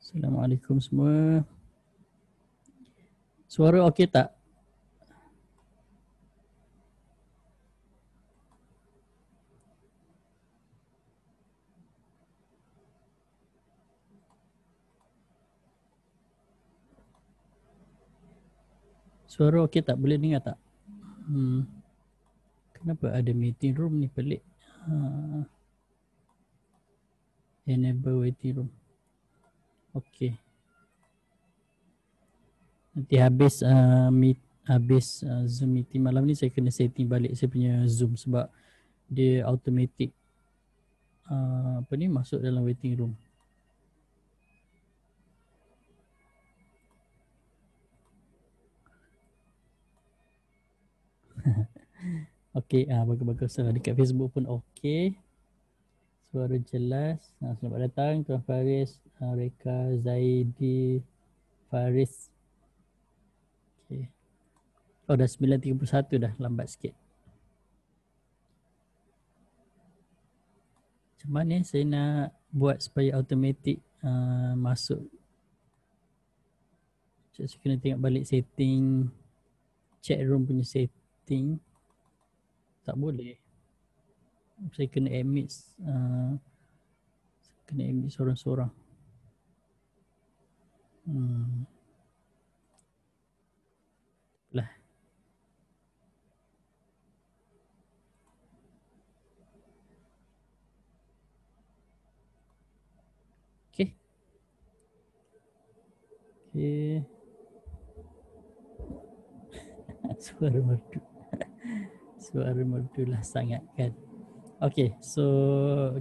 Assalamualaikum semua. Suara okey tak? Suara okey tak? Boleh dengar tak? Kenapa ada meeting room ni pelik? Enable waiting room. Okey. Nanti habis Zoom meeting malam ni saya kena setting balik saya punya Zoom sebab dia automatic masuk dalam waiting room. Okey, bagus-bagus lah. Dekat Facebook pun okey. Suara jelas. Selamat datang Tuan Faris, Reka, Zaidi, Faris. Okay. Oh dah 9.31 dah, lambat sikit. Macam mana saya nak buat supaya automatic masuk. Saya kena tengok balik setting chat room punya setting. Tak boleh. Saya kena admit seorang-seorang. Lah. Okay. Okay. Suara merdu. Suara merdu lah sangat kan. Okay, so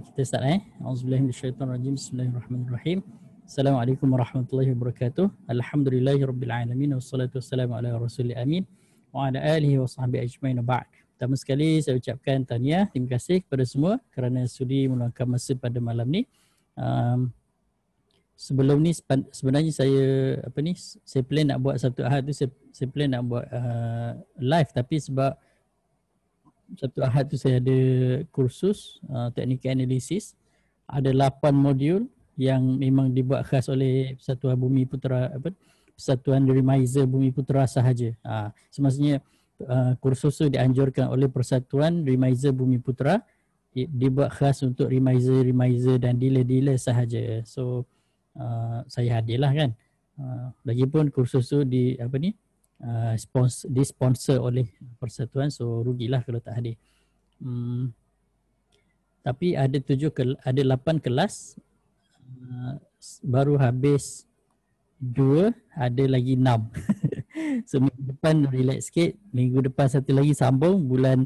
kita start Auzubillahi minasyaitonirrajim. Bismillahirrahmanirrahim. Assalamualaikum warahmatullahi wabarakatuh. Alhamdulillahirabbil wassalatu wassalamu ala rasulil amin wa ala alihi wa sahbihi ajmain ba'd. Pertama sekali saya ucapkan tahniah, terima kasih kepada semua kerana sudi meluangkan masa pada malam ni. Sebelum ni sebenarnya saya plan nak buat satu Ahad tu saya plan nak buat live, tapi sebab satu Ahad tu saya ada kursus teknikal analisis, ada 8 modul yang memang dibuat khas oleh Persatuan Bumi Putera, Persatuan Remiser Bumi Putera sahaja. Semestinya kursus tu dianjurkan oleh Persatuan Remiser Bumi Putera, dibuat khas untuk remiser dan dealer-dealer sahaja. So saya hadirlah kan. Lagipun kursus tu disponsor oleh persatuan, so rugilah kalau tak hadir. Tapi ada 8 kelas, baru habis 2, ada lagi 6. So minggu depan relax sikit, minggu depan satu lagi sambung, bulan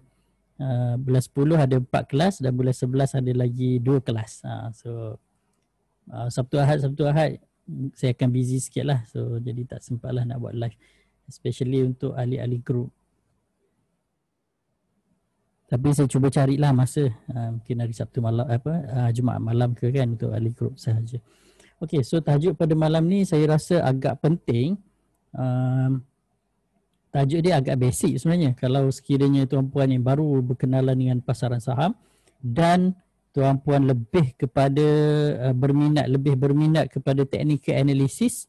10 ada 4 kelas dan bulan 11 ada lagi 2 kelas. So Sabtu Ahad saya akan busy sikit lah, so jadi tak sempat lah nak buat live, especially untuk ahli-ahli group. Tapi saya cuba carilah masa, mungkin hari Sabtu malam, Jumaat malam ke kan, untuk ahli group sahaja. Okey, so tajuk pada malam ni saya rasa agak penting. Tajuk dia agak basic sebenarnya. Kalau sekiranya tuan-puan yang baru berkenalan dengan pasaran saham dan tuan-puan lebih berminat kepada technical analysis,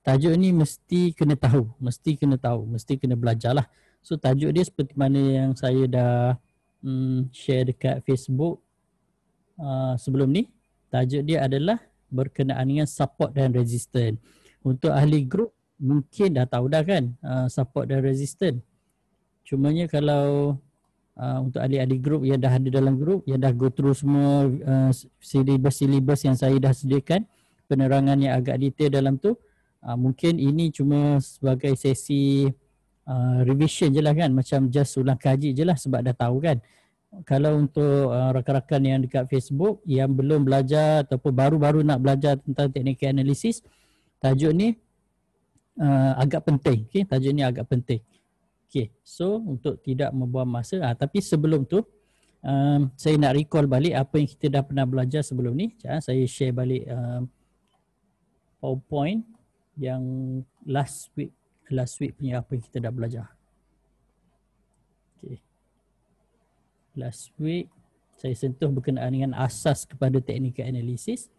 tajuk ni mesti kena tahu, mesti kena belajar lah. So tajuk dia seperti mana yang saya dah share dekat Facebook sebelum ni. Tajuk dia adalah berkenaan dengan support dan resistance. Untuk ahli group mungkin dah tahu dah kan support dan resistance. Cumanya kalau untuk ahli-ahli group yang dah ada dalam group, yang dah go through semua syllabus yang saya dah sediakan, penerangan yang agak detail dalam tu, mungkin ini cuma sebagai sesi revision je lah kan, macam just ulang kaji je lah sebab dah tahu kan. Kalau untuk rakan-rakan yang dekat Facebook yang belum belajar ataupun baru-baru nak belajar tentang technical analysis, tajuk ni agak penting. Okay? Tajuk ni agak penting. Okay, so untuk tidak membuang masa, tapi sebelum tu saya nak recall balik apa yang kita dah pernah belajar sebelum ni. Saya share balik PowerPoint yang last week punya apa yang kita dah belajar. Okay. Last week saya sentuh berkenaan dengan asas kepada technical analysis.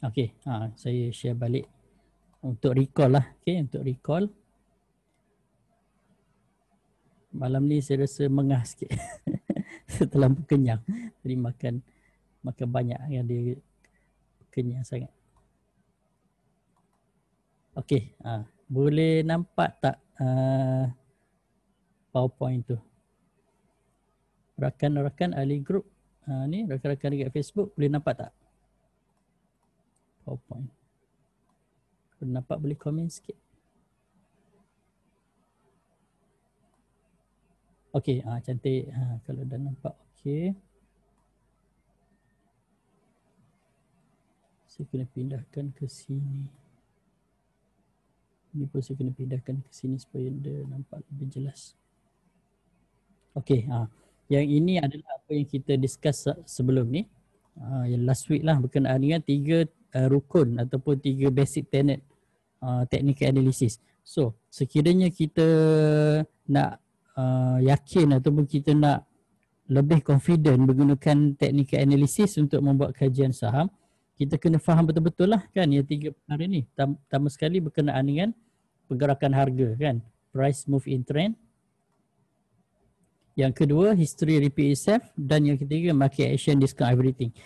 Okey, saya share balik untuk recall lah. Okey, untuk recall. Malam ni saya rasa mengah sikit. Terlalu kenyang. Jadi makan banyak yang dia kenyang sangat. Okey, boleh nampak tak PowerPoint tu? Rakan-rakan ahli group, ni rakan-rakan dekat Facebook boleh nampak tak PowerPoint? Kalau nampak boleh komen sikit. Okey, cantik. Kalau dah nampak okey. Saya kena pindahkan ke sini. Ini pun saya kena pindahkan ke sini supaya dia nampak lebih jelas. Okey, yang ini adalah apa yang kita discuss sebelum ni. Yang last week lah berkenaan dengan 3 rukun ataupun 3 basic tenet technical analysis. So, sekiranya kita nak yakin ataupun kita nak lebih confident menggunakan technical analysis untuk membuat kajian saham, kita kena faham betul-betul lah kan yang 3 perkara ni. Pertama sekali berkenaan dengan pergerakan harga kan, price move in trend. Yang kedua, history repeat itself. Dan yang ketiga, market action discount everything.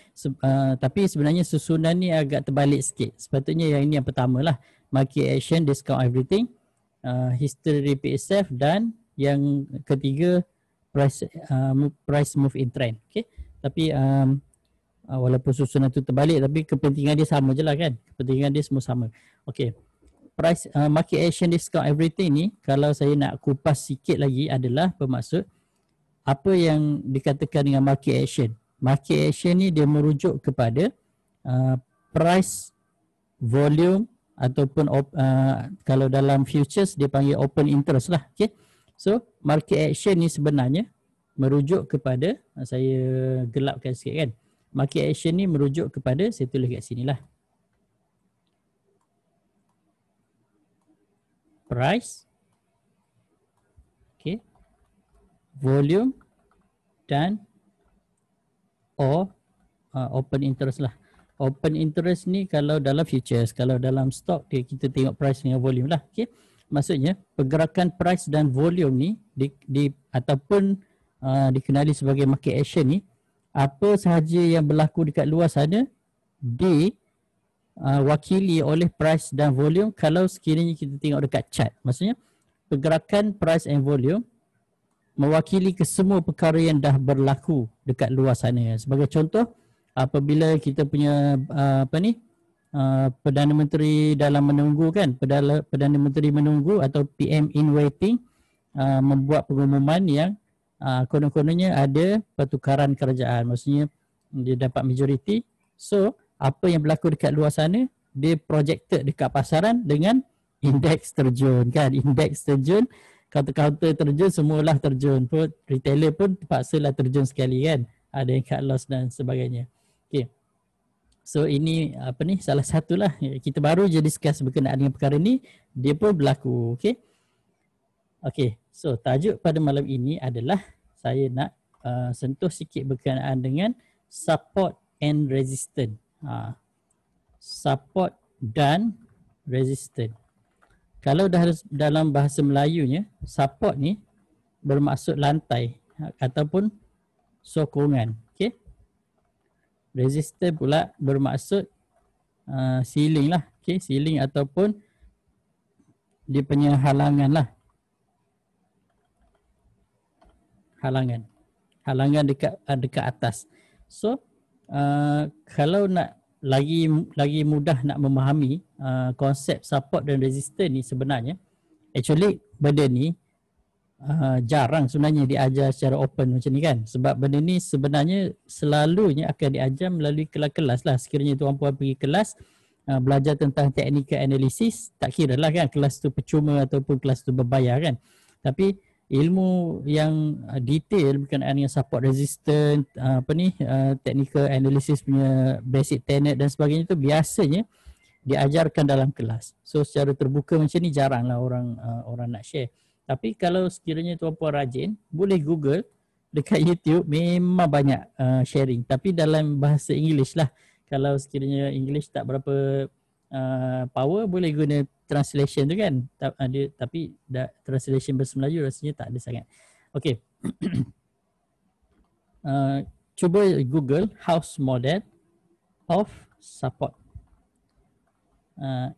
Tapi sebenarnya susunan ni agak terbalik sikit. Sepatutnya yang ini yang pertama lah, market action discount everything, history repeat itself, dan yang ketiga, price move in trend. Okay? Tapi walaupun susunan tu terbalik, tapi kepentingan dia sama je lah kan. Kepentingan dia semua sama. Okay. Price market action discount everything ni, kalau saya nak kupas sikit lagi, adalah bermaksud apa yang dikatakan dengan market action. Market action ni dia merujuk kepada price, volume ataupun kalau dalam futures dia panggil open interest lah. Okay. So market action ni sebenarnya merujuk kepada, saya gelapkan sikit kan. Market action ni merujuk kepada, saya tulis kat sini lah, price, okay, volume dan open interest lah. Open interest ni kalau dalam futures, kalau dalam stock dia kita tengok price dengan volume lah. Okay. Maksudnya pergerakan price dan volume ni ataupun dikenali sebagai market action ni, apa sahaja yang berlaku dekat luar sana wakili oleh price dan volume kalau sekiranya kita tengok dekat chart. Maksudnya pergerakan price and volume mewakili ke semua perkara yang dah berlaku dekat luar sana. Sebagai contoh, apabila kita punya Perdana Menteri dalam menunggu kan, Perdana Menteri menunggu atau PM in waiting membuat pengumuman yang konon-kononnya ada pertukaran kerajaan. Maksudnya dia dapat majoriti. So apa yang berlaku dekat luar sana, dia projected dekat pasaran dengan indeks terjun kan. Indeks terjun, counter-counter terjun, semualah terjun. Retailer pun terpaksalah terjun sekali kan. Ada yang cut loss dan sebagainya. Okay. So ini salah satulah, kita baru je discuss berkenaan dengan perkara ni, dia pun berlaku. Okay. Okay. So tajuk pada malam ini adalah saya nak sentuh sikit berkenaan dengan support and resistance. Support dan resistance. Kalau dalam bahasa Melayunya, support ni bermaksud lantai ataupun sokongan. Okay. Resistance pula bermaksud ceiling lah. Okay. Ceiling ataupun dia punya halangan lah. Halangan dekat atas. So kalau nak lagi mudah nak memahami konsep support dan resistance ni, sebenarnya actually benda ni jarang sebenarnya diajar secara open macam ni kan. Sebab benda ni sebenarnya selalunya akan diajar melalui kelas-kelas lah. Sekiranya tuan-puan pergi kelas belajar tentang technical analysis, tak kira lah kan kelas tu percuma ataupun kelas tu berbayar kan. Tapi ilmu yang detail berkenaan dengan support resistance, technical analysis punya basic tenet dan sebagainya tu biasanya diajarkan dalam kelas. So secara terbuka macam ni jaranglah orang nak share. Tapi kalau sekiranya tuan-puan rajin, boleh Google dekat YouTube, memang banyak sharing. Tapi dalam bahasa English lah. Kalau sekiranya English tak berapa power, boleh guna translation tu kan. Tapi translation bahasa Melayu rasanya tak ada sangat. Okay. Cuba Google house model of support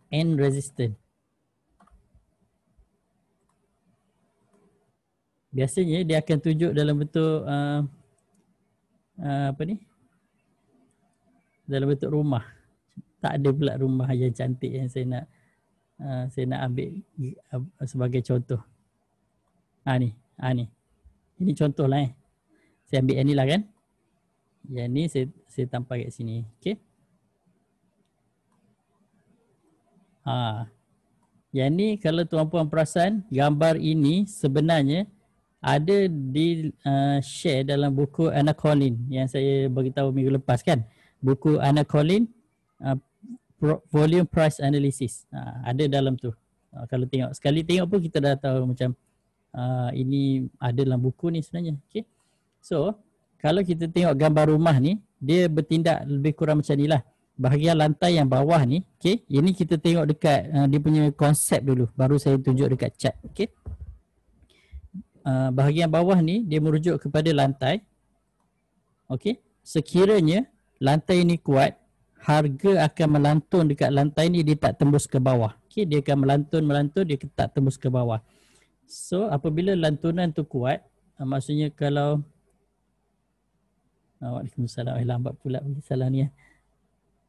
and resistance. Biasanya dia akan tunjuk dalam bentuk apa ni? Dalam bentuk rumah. Tak ada pula rumah yang cantik yang saya nak ambil sebagai contoh. Ni. Ini contoh lah Saya ambil yang ni lah kan. Yang ni saya tampal kat sini. Okay. Yang ni kalau tuan-puan perasan, gambar ini sebenarnya ada di share dalam buku Anna Collin yang saya beritahu minggu lepas kan. Buku Anna Collin Volume Price Analysis. Ada dalam tu. Kalau tengok, sekali tengok pun kita dah tahu macam ini ada dalam buku ni sebenarnya. Okay. So, kalau kita tengok gambar rumah ni, dia bertindak lebih kurang macam ni lah. Bahagian lantai yang bawah ni, okay, ini kita tengok dekat dia punya konsep dulu. Baru saya tunjuk dekat chart. Okay. Bahagian bawah ni, dia merujuk kepada lantai. Okay. Sekiranya lantai ni kuat, harga akan melantun dekat lantai ni, dia tak tembus ke bawah. Okay, dia akan melantun, dia tak tembus ke bawah. So, apabila lantunan tu kuat, maksudnya kalau Waalaikumsalam, lambat pula salah ni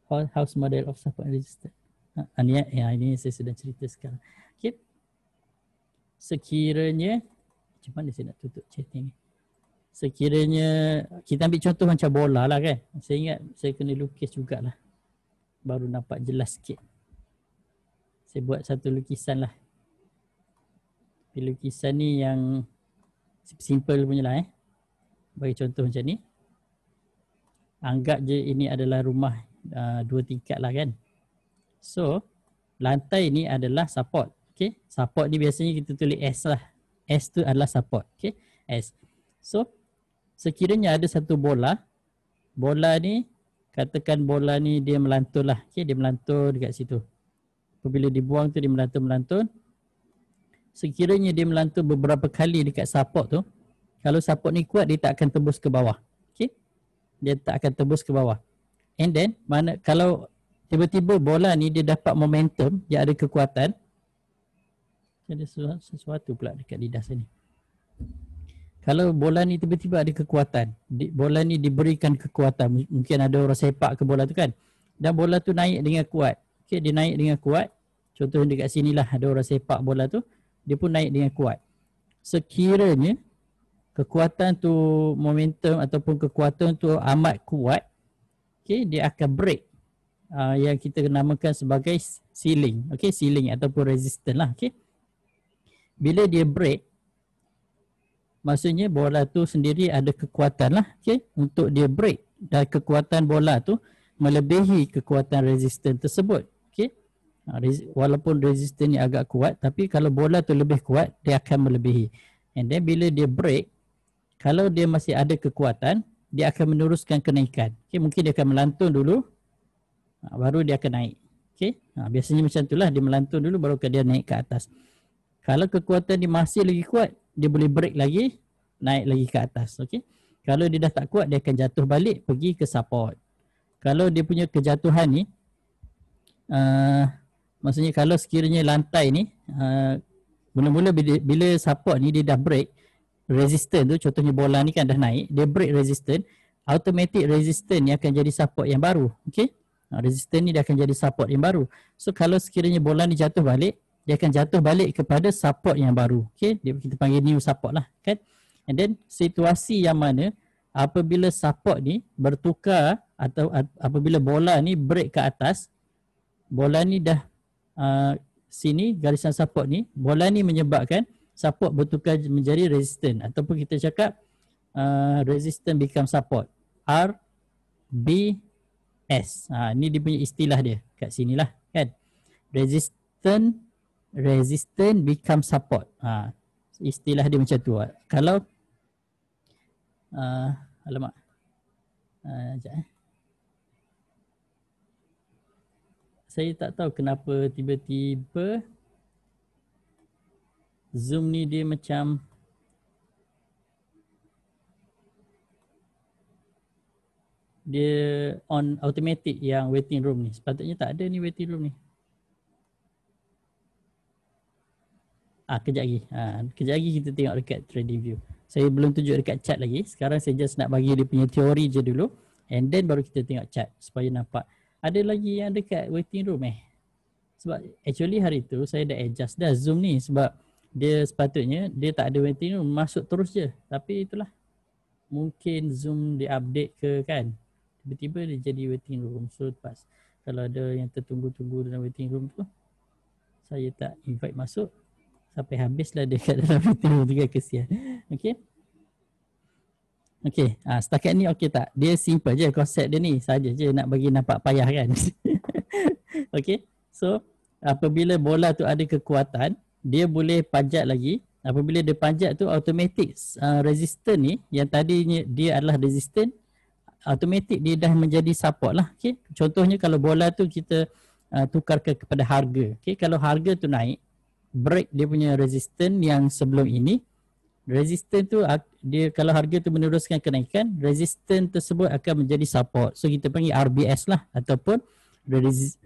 house model of support resistance. Ini saya sedang cerita sekarang. Okay. Sekiranya, macam mana saya nak tutup chatting ni? Sekiranya, kita ambil contoh macam bola lah kan. Saya ingat saya kena lukis jugalah. Baru nampak jelas sikit. Saya buat satu lukisan lah. Lukisan ni yang simple punya lah Bagi contoh macam ni. Anggap je ini adalah rumah 2 tingkat lah kan. So, lantai ni adalah support. Okay. Support ni biasanya kita tulis S lah. S tu adalah support. Okay. S. So, sekiranya ada satu bola. Bola ni, katakan bola ni dia melantun lah. Okay. Dia melantun dekat situ. Apabila dibuang tu dia melantun. Sekiranya dia melantun beberapa kali dekat support tu. Kalau support ni kuat, dia tak akan tembus ke bawah. Okay. Dia tak akan tembus ke bawah. And then, kalau tiba-tiba bola ni dia dapat momentum, dia ada kekuatan. Ada sesuatu pula dekat lidah sini. Kalau bola ni tiba-tiba ada kekuatan, bola ni diberikan kekuatan, mungkin ada orang sepak ke bola tu kan. Dan bola tu naik dengan kuat. Okay, dia naik dengan kuat. Contoh dekat sini lah ada orang sepak bola tu, dia pun naik dengan kuat. Sekiranya kekuatan tu, momentum ataupun kekuatan tu amat kuat, okay, dia akan break yang kita namakan sebagai ceiling. Okay, ceiling ataupun resistance lah. Okay. Bila dia break, maksudnya bola tu sendiri ada kekuatan lah. Okay, untuk dia break dan kekuatan bola tu melebihi kekuatan resistance tersebut. Okay. Walaupun resistance ni agak kuat, tapi kalau bola tu lebih kuat, dia akan melebihi. And then bila dia break, kalau dia masih ada kekuatan, dia akan meneruskan kenaikan. Okay, mungkin dia akan melantun dulu, baru dia akan naik. Okay, biasanya macam itulah, dia melantun dulu baru dia naik ke atas. Kalau kekuatan dia masih lagi kuat, dia boleh break lagi, naik lagi ke atas. Okay, kalau dia dah tak kuat, dia akan jatuh balik pergi ke support. Kalau dia punya kejatuhan ni, maksudnya kalau sekiranya lantai ni, mula-mula bila support ni dia dah break, resistance tu, contohnya bola ni kan dah naik, dia break resistance, automatic resistance ni akan jadi support yang baru. Okay, resistance ni dia akan jadi support yang baru. So kalau sekiranya bola ni jatuh balik, dia akan jatuh balik kepada support yang baru. Okay, kita panggil new support lah kan. And then situasi yang mana apabila support ni bertukar atau apabila bola ni break ke atas, bola ni dah sini garisan support ni, bola ni menyebabkan support bertukar menjadi resistance, ataupun kita cakap resistance become support. RBS. Ni dia punya istilah dia kat sinilah kan. Resistance become support. Istilah dia macam tu. Kalau alamak. Sekejap saya tak tahu kenapa tiba-tiba Zoom ni dia macam dia on automatic yang waiting room ni. Sepatutnya tak ada ni waiting room ni. Kejap lagi. Kejap lagi kita tengok dekat trading view. Saya belum tunjuk dekat chart lagi. Sekarang saya just nak bagi dia punya teori je dulu. And then baru kita tengok chart supaya nampak. Ada lagi yang dekat waiting room Sebab actually hari tu saya dah adjust dah Zoom ni. Sebab dia sepatutnya dia tak ada waiting room. Masuk terus je. Tapi itulah. Mungkin Zoom dia update ke kan. Tiba-tiba dia jadi waiting room. So pas kalau ada yang tertunggu-tunggu dalam waiting room tu, saya tak invite masuk. Sampai habislah dia kat dalam waiting room tu kan, kesian. Okay. Okay, setakat ni okay tak? Dia simple je konsep dia ni. Saja je nak bagi nampak payah kan. Okay, so apabila bola tu ada kekuatan, dia boleh panjat lagi. Apabila dia panjat tu automatic resistant ni yang tadinya dia adalah resistant, automatic dia dah menjadi support lah. Okay, contohnya kalau bola tu kita tukarkan kepada harga. Okay, kalau harga tu naik, break dia punya resistant yang sebelum ini, resistant tu dia kalau harga tu meneruskan kenaikan, resistant tersebut akan menjadi support. So kita panggil RBS lah, ataupun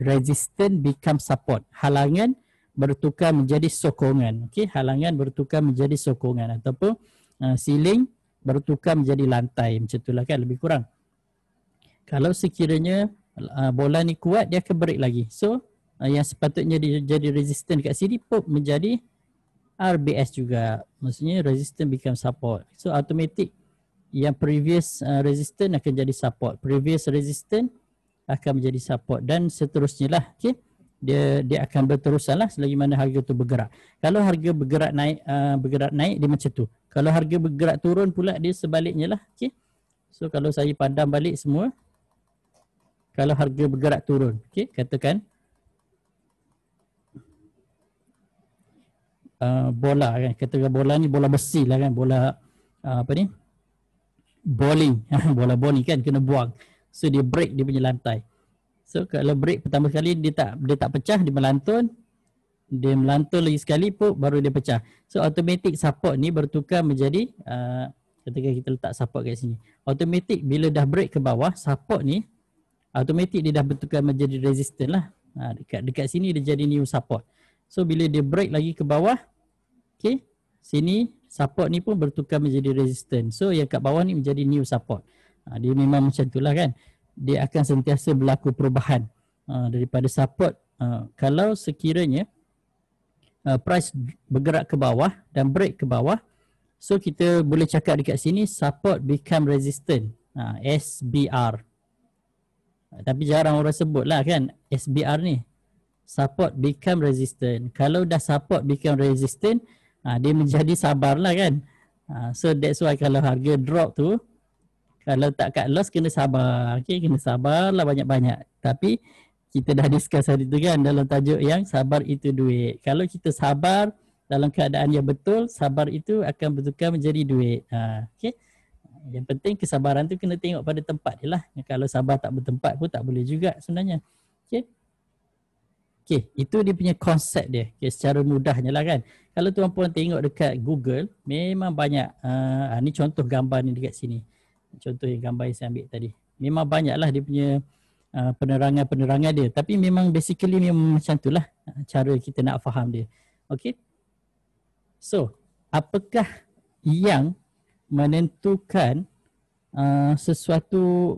resistant become support. Halangan bertukar menjadi sokongan. Okey, halangan bertukar menjadi sokongan, ataupun ceiling bertukar menjadi lantai. Macam itulah kan, lebih kurang. Kalau sekiranya bola ni kuat, dia akan break lagi. So yang sepatutnya dia jadi resistant kat sini pun menjadi RBS juga. Maksudnya resistant become support. So automatic yang previous resistant akan jadi support, previous resistant akan menjadi support, dan seterusnya lah. Okay, dia akan berterusan lah selagi mana harga tu bergerak. Kalau harga bergerak naik dia macam tu. Kalau harga bergerak turun pula dia sebaliknya lah. Okay, so kalau saya padam balik semua, kalau harga bergerak turun, okay, katakan bola kan, katakan bola ni bola besi lah kan, bola apa ni, bowling. Bola bowling kan kena buang, so dia break dia punya lantai. So kalau break pertama kali dia tak pecah, dia melantun lagi sekali pun baru dia pecah. So automatic support ni bertukar menjadi katakan kita letak support kat sini, automatic bila dah break ke bawah, support ni automatic dia dah bertukar menjadi resistant lah. Dekat sini dia jadi new support. So bila dia break lagi ke bawah, okay, sini support ni pun bertukar menjadi resistant. So yang kat bawah ni menjadi new support. Dia memang macam itulah kan. Dia akan sentiasa berlaku perubahan daripada support. Kalau sekiranya price bergerak ke bawah dan break ke bawah, so kita boleh cakap dekat sini support become resistant, SBR. Tapi jarang orang sebut lah kan SBR ni, support become resistant. Kalau dah support become resistant, dia menjadi sabar lah kan. So that's why kalau harga drop tu, kalau tak cut loss kena sabar. Okay, kena sabar lah banyak-banyak. Tapi kita dah discuss hari tu kan dalam tajuk yang sabar itu duit. Kalau kita sabar dalam keadaan yang betul, sabar itu akan bertukar menjadi duit. Okay, yang penting kesabaran tu kena tengok pada tempat dia lah. Kalau sabar tak bertempat pun tak boleh juga sebenarnya. Okay. Okay, itu dia punya konsep dia. Okay, secara mudahnya lah kan. Kalau tuan-puan tengok dekat Google, memang banyak. Ni contoh gambar ni dekat sini. Contoh yang gambar yang saya ambil tadi. Memang banyak lah dia punya penerangan-penerangan dia. Tapi memang basically memang macam tu lah cara kita nak faham dia. Okay. So, apakah yang menentukan sesuatu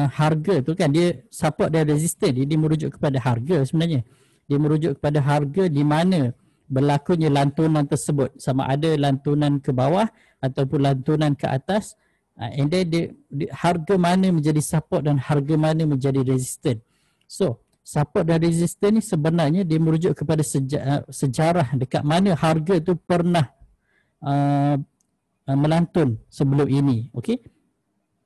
harga tu kan, dia support dan resistant, dia merujuk kepada harga sebenarnya. Dia merujuk kepada harga di mana berlakunya lantunan tersebut, sama ada lantunan ke bawah ataupun lantunan ke atas, and then harga mana menjadi support dan harga mana menjadi resistant. So support dan resistant ni sebenarnya dia merujuk kepada sejarah dekat mana harga tu pernah melantun sebelum ini. Okay,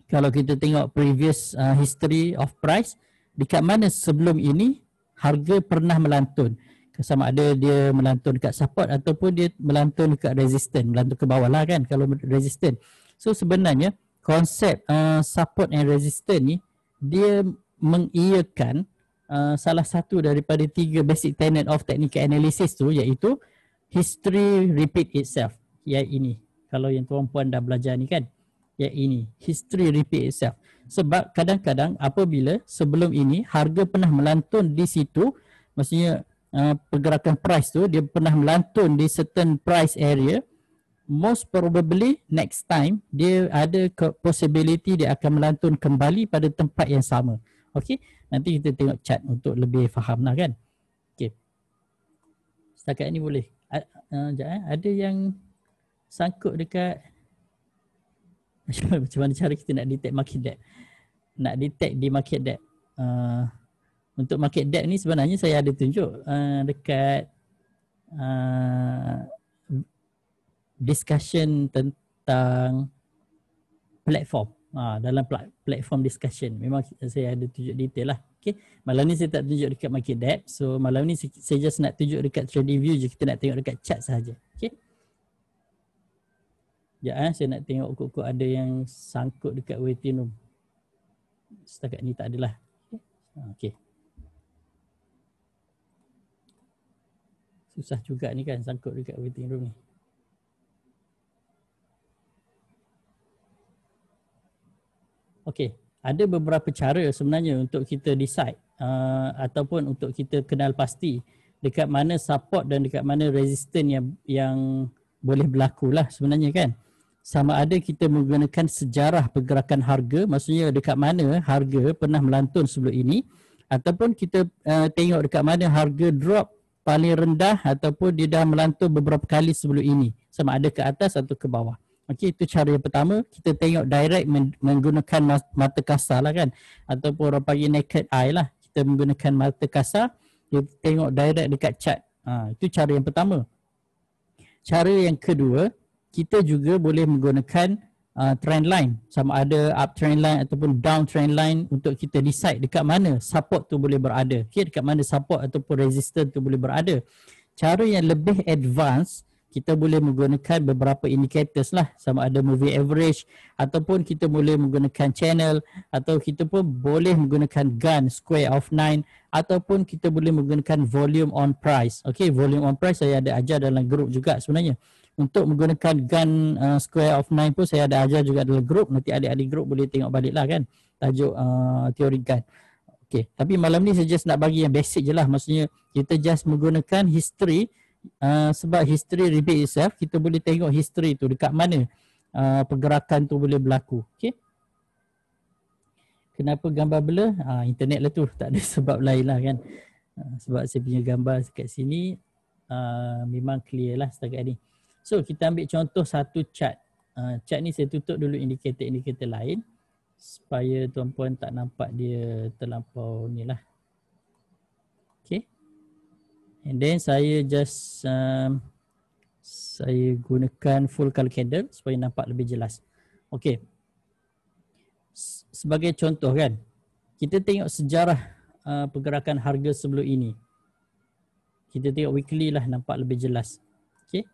kalau kita tengok previous history of price, dekat mana sebelum ini harga pernah melantun, sama ada dia melantun dekat support ataupun dia melantun dekat resistant, melantun ke bawah lah kan kalau resistant. So sebenarnya konsep support and resistant ni dia mengiyakan salah satu daripada 3 basic tenet of technical analysis tu, iaitu history repeat itself. Ya ini, kalau yang tuan-puan dah belajar ni kan, ya ini, history repeat itself. Sebab kadang-kadang apabila sebelum ini harga pernah melantun di situ, maksudnya pergerakan price tu dia pernah melantun di certain price area, most probably next time dia ada possibility dia akan melantun kembali pada tempat yang sama. Okey, nanti kita tengok chart untuk lebih faham lah kan. Okey, setakat ni boleh. Ada yang sangkut dekat macam mana cara kita nak detect market depth. Nak detect di market depth. Untuk market depth ni sebenarnya saya ada tunjuk dekat discussion tentang platform. Dalam platform discussion memang saya ada tunjuk detail lah. Okay. Malam ni saya tak tunjuk dekat market depth. So malam ni saya just nak tunjuk dekat trading view je. Kita nak tengok dekat chart sahaja. Okay. Sekejap saya nak tengok kok ada yang sangkut dekat waiting room. Setakat ni tak adalah. Okay. Susah juga ni kan sangkut dekat waiting room ni. Okey, ada beberapa cara sebenarnya untuk kita decide ataupun untuk kita kenal pasti dekat mana support dan dekat mana resistance yang boleh berlaku lah sebenarnya kan. Sama ada kita menggunakan sejarah pergerakan harga, maksudnya dekat mana harga pernah melantun sebelum ini, ataupun kita tengok dekat mana harga drop paling rendah ataupun dia dah melantun beberapa kali sebelum ini, sama ada ke atas atau ke bawah. Okey, itu cara yang pertama. Kita tengok direct menggunakan mata kasar lah kan, ataupun orang panggil naked eye lah. Kita menggunakan mata kasar, kita tengok direct dekat chart. Itu cara yang pertama. Cara yang kedua, kita juga boleh menggunakan trend line, sama ada up trend line ataupun down trend line, untuk kita decide dekat mana support tu boleh berada. Okay, dekat mana support ataupun resistance tu boleh berada. Cara yang lebih advance, kita boleh menggunakan beberapa indicators lah, sama ada moving average ataupun kita boleh menggunakan channel, atau kita pun boleh menggunakan Gann square of 9, ataupun kita boleh menggunakan volume on price. Okay, volume on price saya ada ajar dalam group juga sebenarnya. Untuk menggunakan Gann square of 9 pun saya ada ajar juga dalam group. Nanti adik-adik group boleh tengok balik lah kan, tajuk teori Gann. Okay, tapi malam ni saya just nak bagi yang basic je lah. Maksudnya kita just menggunakan history, sebab history repeat itself. Kita boleh tengok history tu dekat mana pergerakan tu boleh berlaku. Okay. Kenapa gambar blur? Internet lah tu, tak ada sebab lain lah kan. Sebab saya punya gambar dekat sini memang clear lah setakat ni. So kita ambil contoh satu chart. Chart ni saya tutup dulu indikator-indikator lain supaya tuan-puan tak nampak dia terlampau ni lah. Okay. And then saya just saya gunakan full color candle supaya nampak lebih jelas. Okay. Sebagai contoh kan, kita tengok sejarah pergerakan harga sebelum ini. Kita tengok weekly lah, nampak lebih jelas. Okay.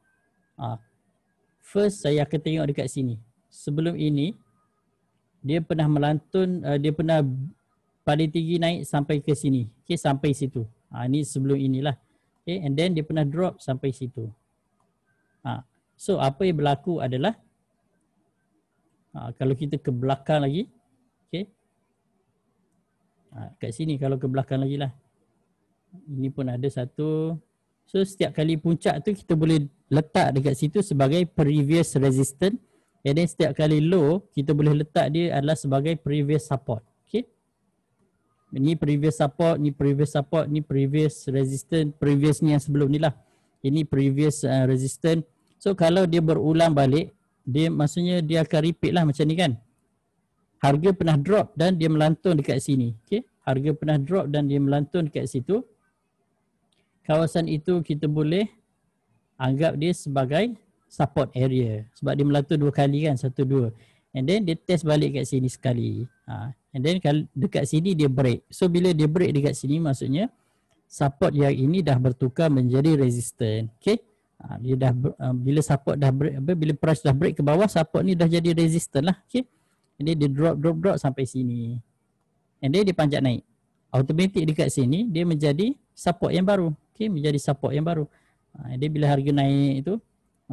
First saya akan tengok dekat sini. Sebelum ini dia pernah melantun, dia pernah paling tinggi naik sampai ke sini. Okay, sampai situ. Ini sebelum inilah. Okay, and then dia pernah drop sampai situ. So apa yang berlaku adalah kalau kita ke belakang lagi, okay, kat sini kalau ke belakang lagi lah, ini pun ada satu. So setiap kali puncak tu kita boleh letak dekat situ sebagai previous resistance, and then setiap kali low kita boleh letak dia adalah sebagai previous support. Okay, ni previous support, ni previous support, ni previous resistance, previous ni yang sebelum ni lah, ini previous resistance. So kalau dia berulang balik, dia maksudnya dia akan repeat lah macam ni kan. Harga pernah drop dan dia melantun dekat sini. Okay, harga pernah drop dan dia melantun dekat situ. Kawasan itu kita boleh anggap dia sebagai support area sebab dia melantun dua kali kan, 1, 2. And then dia test balik kat sini sekali. And then dekat sini dia break. So bila dia break dekat sini, maksudnya support yang ini dah bertukar menjadi resistance. Okay. Dia dah bila support dah break, bila price dah break ke bawah, support ni dah jadi resistance lah. Okay. And then dia drop sampai sini. And then dia panjat naik. automatik dekat sini dia menjadi support yang baru. Okey, menjadi support yang baru. Dia bila harga naik itu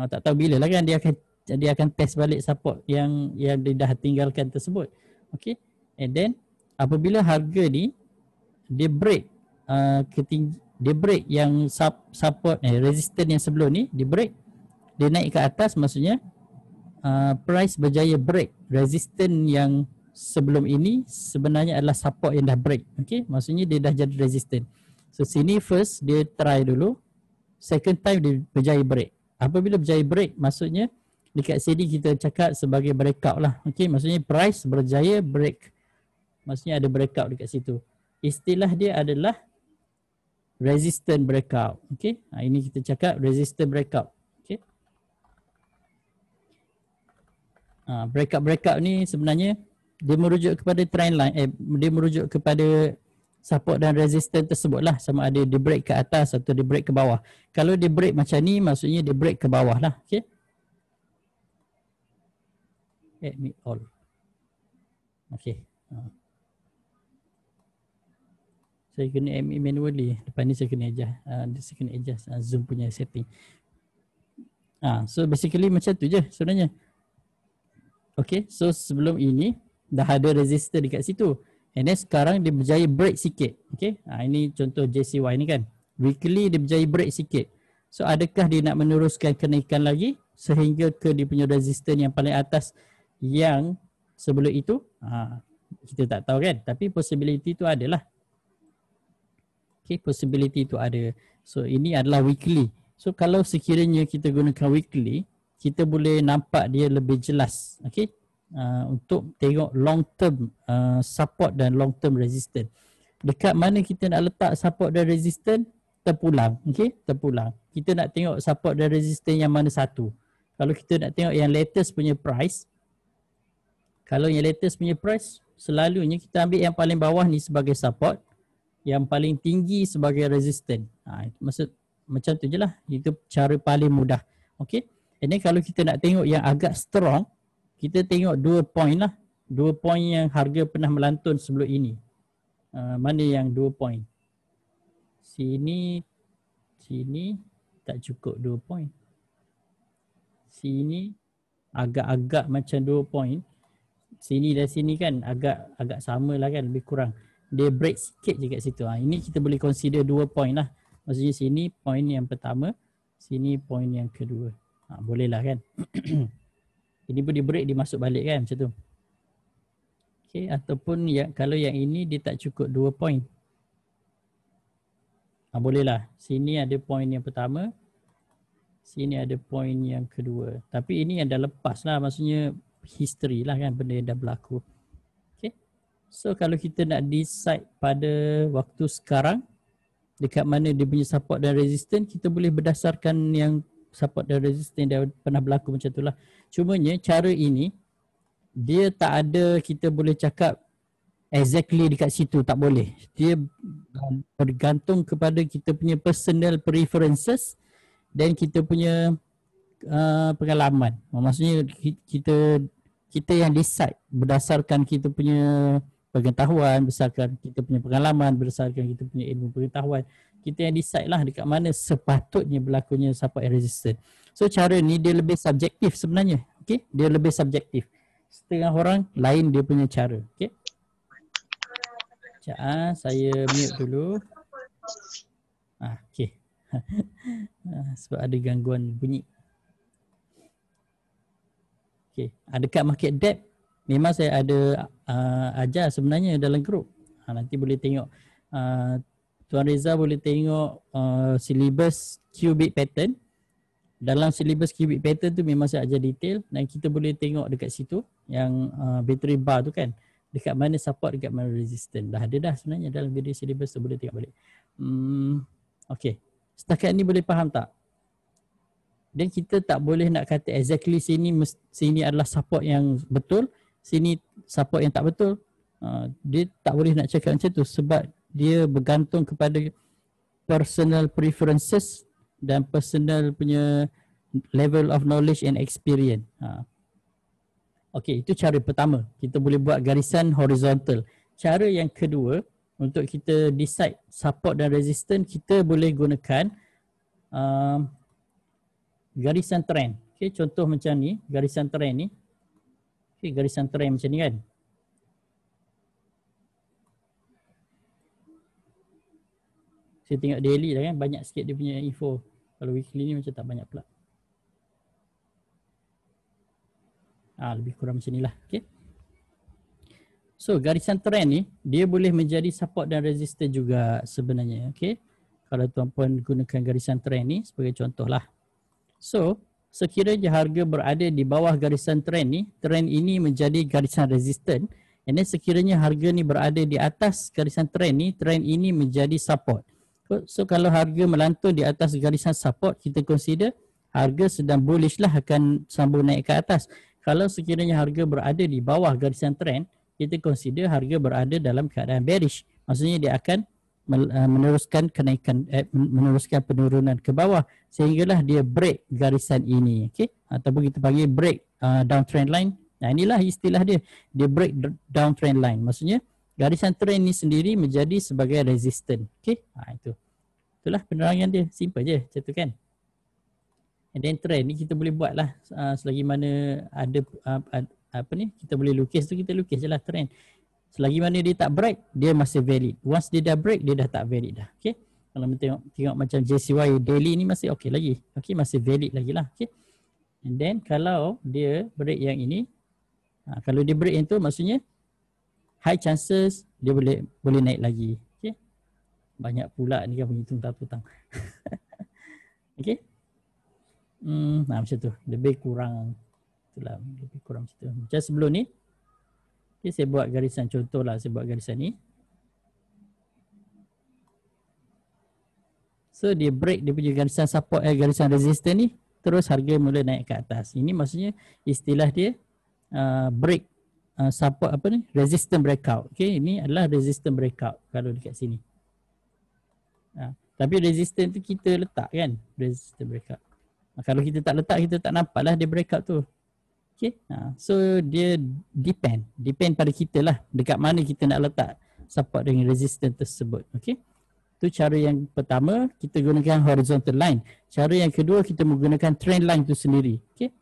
tak tahu bila lah kan dia akan test balik support yang dia dah tinggalkan tersebut. Okey. And then apabila harga ni dia break dia break yang support resistance yang sebelum ni, dia break, dia naik ke atas, maksudnya price berjaya break resistance yang sebelum ini sebenarnya adalah support yang dah break. Okey, maksudnya dia dah jadi resistant. So sini first dia try dulu, second time dia berjaya break. Apabila berjaya break, maksudnya dekat sini kita cakap sebagai breakout lah. Okey, maksudnya price berjaya break, maksudnya ada breakout dekat situ. Istilah dia adalah resistant breakout. Okey, ini kita cakap resistant breakout. Okey, breakout ni sebenarnya dia merujuk kepada trend line, dia merujuk kepada support dan resistance tersebut lah, sama ada dia break ke atas atau dia break ke bawah. Kalau dia break macam ni, maksudnya dia break ke bawah lah. Okay, admit all. Okay, saya kena admit manually. Lepas ni saya kena adjust Zoom punya setting. So basically macam tu je sebenarnya. Okay, so sebelum ini dah ada resistor dekat situ. And then sekarang dia berjaya break sikit. Okay, ini contoh JCY ni kan. Weekly dia berjaya break sikit. So adakah dia nak meneruskan kenaikan lagi sehingga ke dia punya resistor yang paling atas yang sebelum itu? Kita tak tahu kan. Tapi possibility tu adalah. Okay, possibility tu ada. So ini adalah weekly. So kalau sekiranya kita gunakan weekly, kita boleh nampak dia lebih jelas. Okay. Untuk tengok long term support dan long term resistance. Dekat mana kita nak letak support dan resistance, terpulang. Okay, terpulang. Kita nak tengok support dan resistance yang mana satu. Kalau kita nak tengok yang latest punya price, kalau yang latest punya price, selalunya kita ambil yang paling bawah ni sebagai support, yang paling tinggi sebagai resistance. Maksud macam tu je lah. Itu cara paling mudah. Okay. And then kalau kita nak tengok yang agak strong, kita tengok 2 point lah. 2 point yang harga pernah melantun sebelum ini. Mana yang 2 point? Sini tak cukup 2 point. Sini agak-agak macam 2 point. Sini dan sini kan agak sama lah kan, lebih kurang. Dia break sikit je kat situ. Ini kita boleh consider 2 point lah. Maksudnya sini point yang pertama, sini point yang kedua. Boleh lah kan. Ini pun dia break, dia masuk balik kan macam tu. Okay, ataupun kalau yang ini dia tak cukup 2 point. Boleh lah. Sini ada point yang pertama, sini ada point yang kedua. Tapi ini yang dah lepas lah, maksudnya history lah kan, benda yang dah berlaku. Okay. So kalau kita nak decide pada waktu sekarang, dekat mana dia punya support dan resistance, kita boleh berdasarkan yang support dan resistance dah pernah berlaku macam tu lah. Cumanya cara ini, dia tak ada kita boleh cakap exactly dekat situ, tak boleh. Dia bergantung kepada kita punya personal preferences dan kita punya pengalaman. Maksudnya kita yang decide berdasarkan kita punya pengetahuan, berdasarkan kita punya pengalaman, berdasarkan kita punya ilmu pengetahuan. Kita yang decide lah dekat mana sepatutnya berlakunya support and resistance. So cara ni dia lebih subjektif sebenarnya. Okay? Dia lebih subjektif. Setengah orang lain dia punya cara. Okay? Sekejap, saya mute dulu. Okay. Sebab ada gangguan bunyi. Okay. Dekat market depth, memang saya ada ajar sebenarnya dalam grup. Nanti boleh tengok. Tuan Reza boleh tengok syllabus cubic pattern. Dalam syllabus cubic pattern tu memang saya ajar detail dan kita boleh tengok dekat situ yang battery bar tu kan. Dekat mana support, dekat mana resistance. Dah ada dah sebenarnya dalam video syllabus tu, boleh tengok balik. Okay. Setakat ni boleh faham tak? Dan kita tak boleh nak kata exactly sini adalah support yang betul, sini support yang tak betul. Dia tak boleh nak cakap macam tu sebab dia bergantung kepada personal preferences dan personal punya level of knowledge and experience. Okay, itu cara pertama. Kita boleh buat garisan horizontal. Cara yang kedua, untuk kita decide support dan resistance, kita boleh gunakan garisan trend. Okay, contoh macam ni, garisan trend ni. Okay, garisan trend macam ni kan. Saya tengok daily lah kan, banyak sikit dia punya info. Kalau weekly ni macam tak banyak pula. Lebih kurang macam ni lah. Okay. So garisan trend ni, dia boleh menjadi support dan resistance juga sebenarnya. Okay. Kalau tuan-puan gunakan garisan trend ni sebagai contoh lah. So sekiranya harga berada di bawah garisan trend ni, trend ini menjadi garisan resistance. And then sekiranya harga ni berada di atas garisan trend ni, trend ini menjadi support. So kalau harga melantun di atas garisan support, kita consider harga sedang bullish lah, akan sambung naik ke atas. Kalau sekiranya harga berada di bawah garisan trend, kita consider harga berada dalam keadaan bearish. Maksudnya dia akan meneruskan kenaikan, meneruskan penurunan ke bawah sehinggalah dia break garisan ini. Okay? Ataupun kita panggil break downtrend line. Nah inilah istilah dia. Dia break downtrend line. Maksudnya garisan trend ni sendiri menjadi sebagai resistance. Okay? Itulah penerangan dia. Simple je macam tu kan. And then trend ni kita boleh buat lah selagi mana ada apa ni, kita boleh lukis tu, kita lukis je lah trend. Selagi mana dia tak break, dia masih valid. Once dia dah break, dia dah tak valid dah. Okay. Kalau tengok macam JCY daily ni masih okay lagi. Okay, masih valid lagi lah. Okay. And then kalau dia break yang ini, kalau dia break yang tu maksudnya high chances dia boleh naik lagi. Okay. Banyak pula ni kan penghitung tak-tutang. Okay. Macam tu. Lebih kurang itulah, lebih kurang macam tu. Macam sebelum ni, okay, saya buat garisan contoh lah, saya buat garisan ni. So dia break dia punya garisan support, garisan resistance ni, terus harga mula naik ke atas. Ini maksudnya istilah dia break support apa ni, resistance breakout. Okay, ini adalah resistance breakout kalau dekat sini. Tapi resistance tu kita letak kan, resistance breakout. Kalau kita tak letak, kita tak nampak lah dia breakout tu. Okay. So dia depend pada kita lah dekat mana kita nak letak support dengan resistance tersebut. Okay. Itu cara yang pertama, kita gunakan horizontal line. Cara yang kedua, kita menggunakan trend line tu sendiri. Okay.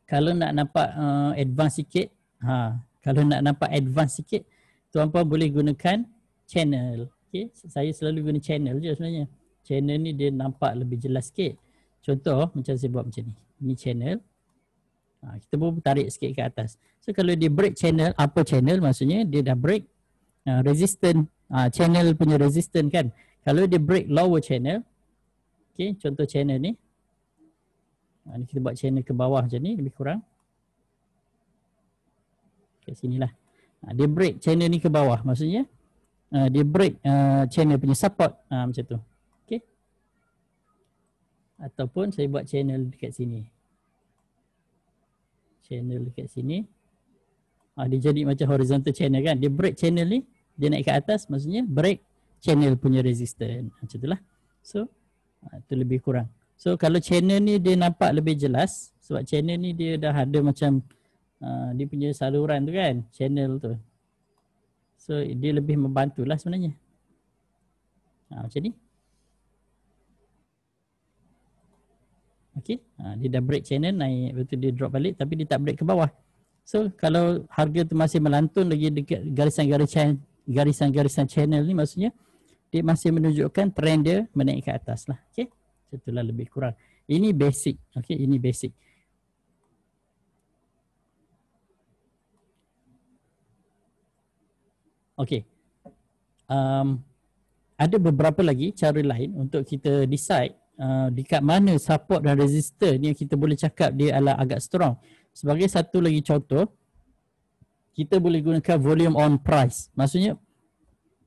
Kalau nak nampak advance sikit, kalau nak nampak advance sikit, tuan-puan boleh gunakan channel. Okay. Saya selalu guna channel je sebenarnya. Channel ni dia nampak lebih jelas sikit. Contoh macam saya buat macam ni. Ini channel. Kita pun tarik sikit ke atas. So kalau dia break channel, upper channel maksudnya dia dah break resistance, channel punya resistance kan. Kalau dia break lower channel, okay, contoh channel ni. Ni kita buat channel ke bawah macam ni lebih kurang. Kat sinilah. Dia break channel ni ke bawah maksudnya dia break channel punya support macam tu. Okay. Ataupun saya buat channel dekat sini. Channel dekat sini. Dia jadi macam horizontal channel kan. Dia break channel ni, dia naik ke atas maksudnya break channel punya resistance. Macam itulah. So itu lebih kurang. So kalau channel ni dia nampak lebih jelas sebab channel ni dia dah ada macam dia punya saluran tu kan, channel tu. So dia lebih membantulah sebenarnya. Macam ni. Okay. Dia dah break channel, naik, betul dia drop balik tapi dia tak break ke bawah. So kalau harga tu masih melantun lagi dekat garisan-garisan channel ni maksudnya dia masih menunjukkan trend dia menaik ke atas lah. Okay. Itulah lebih kurang. Ini basic. Okay. Ini basic. Okay. Ada beberapa lagi cara lain untuk kita decide dekat mana support dan resistance ni yang kita boleh cakap dia adalah agak strong. Sebagai satu lagi contoh, kita boleh gunakan volume on price. Maksudnya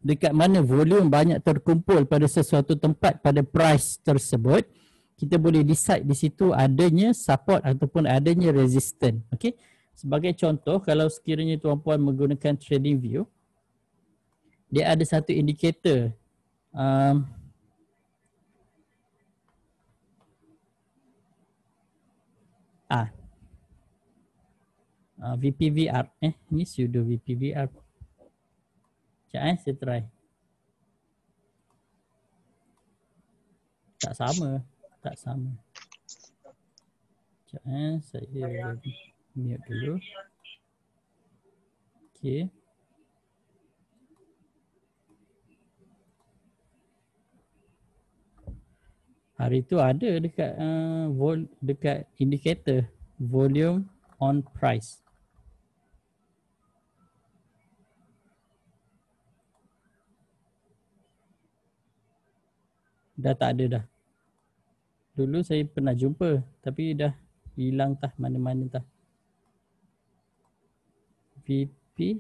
dekat mana volume banyak terkumpul pada sesuatu tempat pada price tersebut, kita boleh decide di situ adanya support ataupun adanya resistance. Okay. Sebagai contoh, kalau sekiranya tuan-puan menggunakan trading view, dia ada satu indikator VPVR. Ini pseudo VPVR. Sekejap saya try. Tak sama. Tak sama. Sekejap saya mute dulu. Okay. Hari tu ada dekat dekat indicator volume on price. Dah tak ada dah. Dulu saya pernah jumpa tapi dah hilang tah mana-mana tah. VP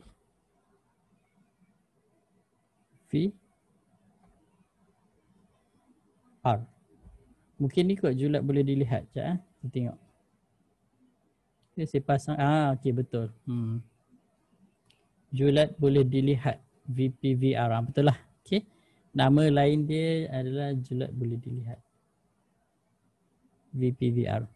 R. Mungkin ni kot julat boleh dilihat. Sekejap kita tengok. Okay, saya pasang. Okey betul. Julat boleh dilihat. VPVR. Betul lah. Okey. Nama lain dia adalah julat boleh dilihat. VPVR.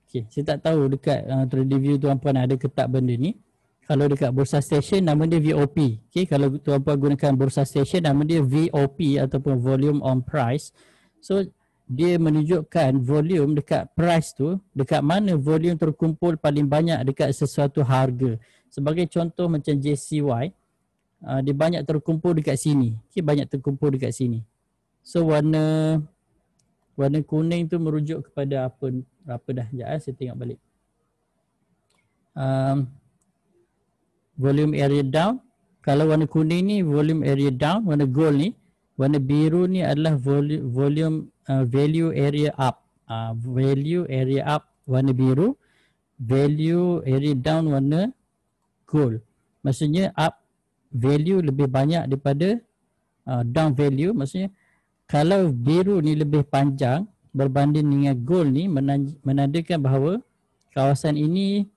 Okey, saya tak tahu dekat TradingView tuan-puan ada ke tak benda ni. Kalau dekat Bursa Station nama dia VOP. Okey, kalau tuan-puan gunakan Bursa Station nama dia VOP ataupun Volume on Price. So dia menunjukkan volume dekat price tu, dekat mana volume terkumpul paling banyak dekat sesuatu harga. Sebagai contoh macam JCY, dia banyak terkumpul dekat sini. Okay, banyak terkumpul dekat sini. So warna kuning tu merujuk kepada apa dah. Sekejap saya tengok balik. Volume area down. Kalau warna kuning ni volume area down, warna gold ni. Warna biru ni adalah volume value area up. Value area up warna biru, value area down warna gold. Maksudnya up value lebih banyak daripada down value. Maksudnya kalau biru ni lebih panjang berbanding dengan gold ni menandakan bahawa kawasan ini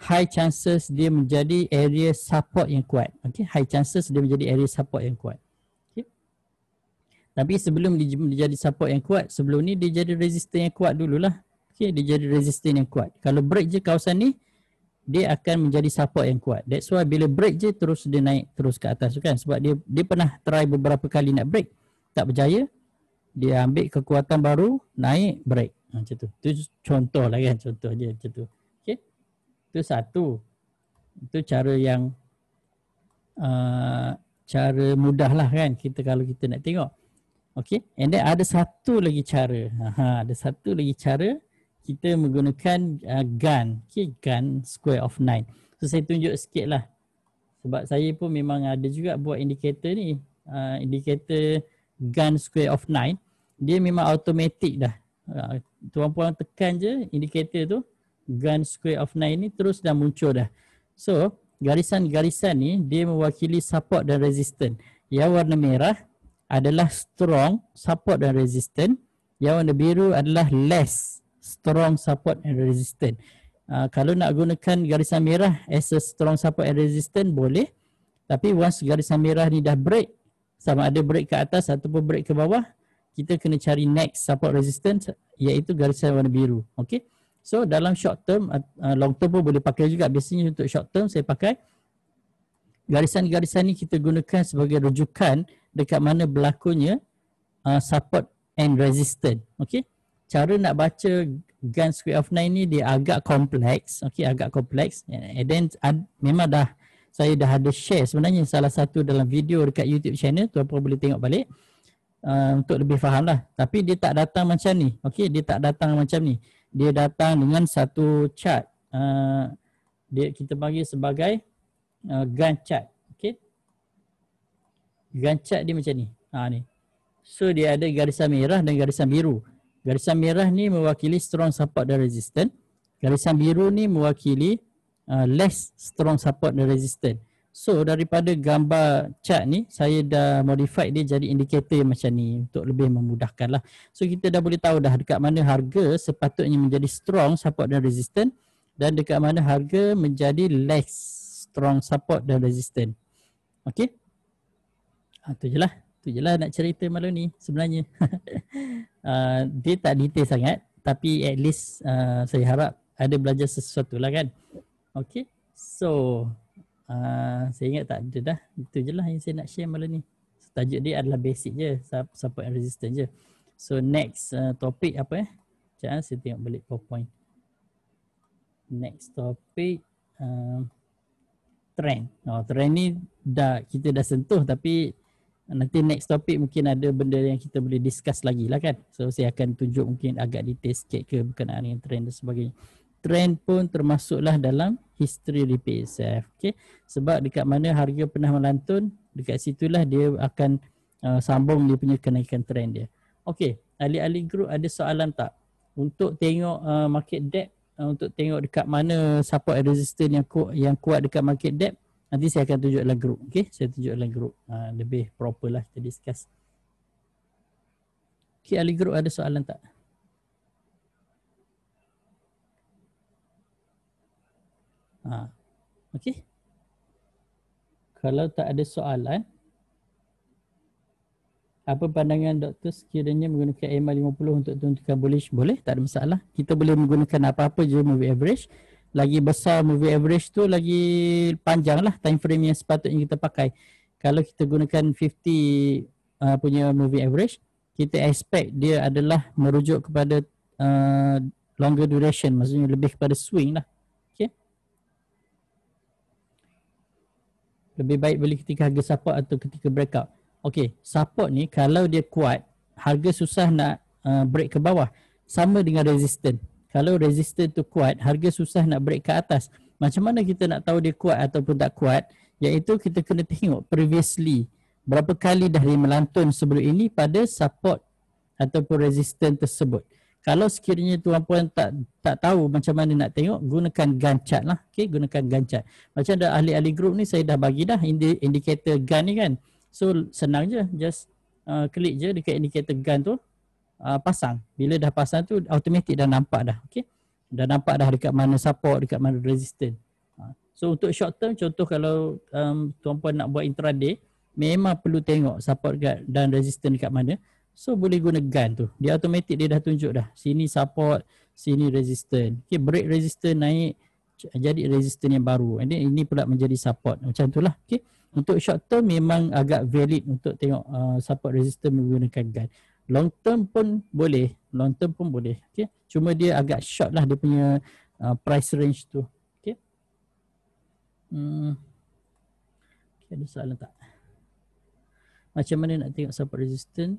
high chances dia menjadi area support yang kuat. Okay, high chances dia menjadi area support yang kuat. Tapi sebelum dia jadi support yang kuat, sebelum ni dia jadi resistance yang kuat dululah. Okay, dia jadi resistance yang kuat. Kalau break je kawasan ni, dia akan menjadi support yang kuat. That's why bila break je terus dia naik terus ke atas kan. Sebab dia pernah try beberapa kali nak break. Tak berjaya. Dia ambil kekuatan baru, naik, break. Macam tu. Itu contoh lah kan. Contoh je macam tu. Okay. Itu satu. Itu cara yang cara mudah lah kan. Kalau kita nak tengok. Okay, and then ada satu lagi cara. Ada satu lagi cara kita menggunakan gun. Okay, gun square of 9. So saya tunjuk sikit lah. Sebab saya pun memang ada juga buat indikator ni. Indikator gun square of 9. Dia memang automatic dah. Tuan-puan tekan je indikator tu. Gun square of 9 ni terus dah muncul dah. So garisan-garisan ni dia mewakili support dan resistance. Yang warna merah adalah strong support dan resistance. Yang warna biru adalah less strong support and resistance. Kalau nak gunakan garisan merah as a strong support and resistance boleh. Tapi once garisan merah ni dah break, sama ada break ke atas ataupun break ke bawah, kita kena cari next support resistance iaitu garisan warna biru. Okay. So dalam short term, long term pun boleh pakai juga. Biasanya untuk short term saya pakai garisan-garisan ni kita gunakan sebagai rujukan dekat mana berlakunya support and resistance. Okay. Cara nak baca gun square of 9 ni dia agak kompleks. Okay, agak kompleks. And then memang saya dah ada share sebenarnya salah satu dalam video dekat YouTube channel. Tuan-puan boleh tengok balik untuk lebih faham lah. Tapi dia tak datang macam ni. Okay, dia tak datang macam ni. Dia datang dengan satu chart. Kita panggil sebagai Gantt chart. Okay. Gantt chart dia macam ni. Ni. So dia ada garisan merah dan garisan biru. Garisan merah ni mewakili strong support dan resistance. Garisan biru ni mewakili less strong support dan resistance. So daripada gambar chart ni saya dah modify dia jadi indikator macam ni untuk lebih memudahkan lah. So kita dah boleh tahu dah dekat mana harga sepatutnya menjadi strong support dan resistance dan dekat mana harga menjadi less strong support dan resistance. Okay. Itu je lah nak cerita malam ni sebenarnya. Dia tak detail sangat tapi at least saya harap ada belajar sesuatu lah kan. Okay. So Saya ingat tak ada dah. Itu je lah yang saya nak share malam ni. Tajuk dia adalah basic je, support and resistance je. So next topik apa Sekejap saya tengok balik PowerPoint. Next topik trend. Trend ni kita dah sentuh, tapi nanti next topik mungkin ada benda yang kita boleh discuss lagi lah kan. So saya akan tunjuk mungkin agak detail sikit ke berkenaan dengan trend dan sebagainya. Trend pun termasuklah dalam history repeat itself. Okay? Sebab dekat mana harga pernah melantun, dekat situlah dia akan sambung dia punya kenaikan trend dia. Okay, ahli-ahli group ada soalan tak? Untuk tengok market depth, untuk tengok dekat mana support and resistance yang kuat dekat market depth, nanti saya akan tunjuk dalam group. Okay, saya tunjuk dalam group. Lebih proper lah kita discuss. Okay, ahli group ada soalan tak? Okay. Kalau tak ada soalan, apa pandangan doktor sekiranya menggunakan EMA 50 untuk tentukan bullish? Boleh, tak ada masalah. Kita boleh menggunakan apa-apa je moving average. Lagi besar moving average tu, lagi panjang lah time frame yang sepatutnya kita pakai. Kalau kita gunakan 50 punya moving average, kita expect dia adalah merujuk kepada longer duration, maksudnya lebih kepada swing lah. Okay. Lebih baik beli ketika harga support atau ketika breakout. Okey, support ni kalau dia kuat, harga susah nak break ke bawah. Sama dengan resistance. Kalau resistance tu kuat, harga susah nak break ke atas. Macam mana kita nak tahu dia kuat ataupun tak kuat? Iaitu kita kena tengok previously. Berapa kali dah dia melantun sebelum ini pada support ataupun resistance tersebut. Kalau sekiranya tuan-puan tak tahu macam mana nak tengok, gunakan Gantt chart lah. Okay, gunakan Gantt chart. Macam ada ahli-ahli group ni, saya dah bagi dah indikator Gantt ni kan. So senang je, just klik je dekat indikator Gantt tu, pasang. Bila dah pasang tu automatik dah nampak dah. Okay? Dah nampak dah dekat mana support, dekat mana resistance. So untuk short term, contoh kalau tuan-puan nak buat intraday, memang perlu tengok support dan resistance dekat mana. So boleh guna Gantt tu. Dia automatik dia dah tunjuk dah. Sini support, sini resistance. Okay, break resistance naik, jadi resistance yang baru. And then ini pula menjadi support. Macam tu lah. Okay. Untuk short term memang agak valid untuk tengok support resistance menggunakan Gantt. Long term pun boleh. Long term pun boleh. Okay. Cuma dia agak short lah dia punya price range tu. Okay. Okay, ada soalan tak? Macam mana nak tengok support resistance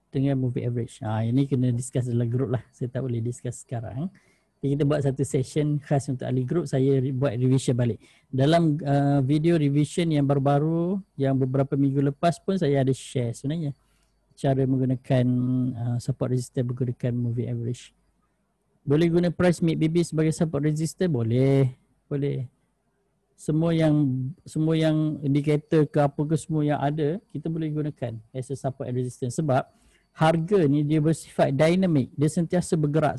dengan moving average? Ini kena discuss dalam group lah. Saya tak boleh discuss sekarang. Kita buat satu session khas untuk ahli group. Saya buat revision balik. Dalam video revision yang baru-baru, yang beberapa minggu lepas pun saya ada share sebenarnya. Cara menggunakan support resistance menggunakan moving average. Boleh guna price MACD sebagai support resistance? Boleh. Boleh. Semua yang indikator ke apa ke semua yang ada, kita boleh gunakan as a support and resistance. Sebab harga ni dia bersifat dynamic. Dia sentiasa bergerak.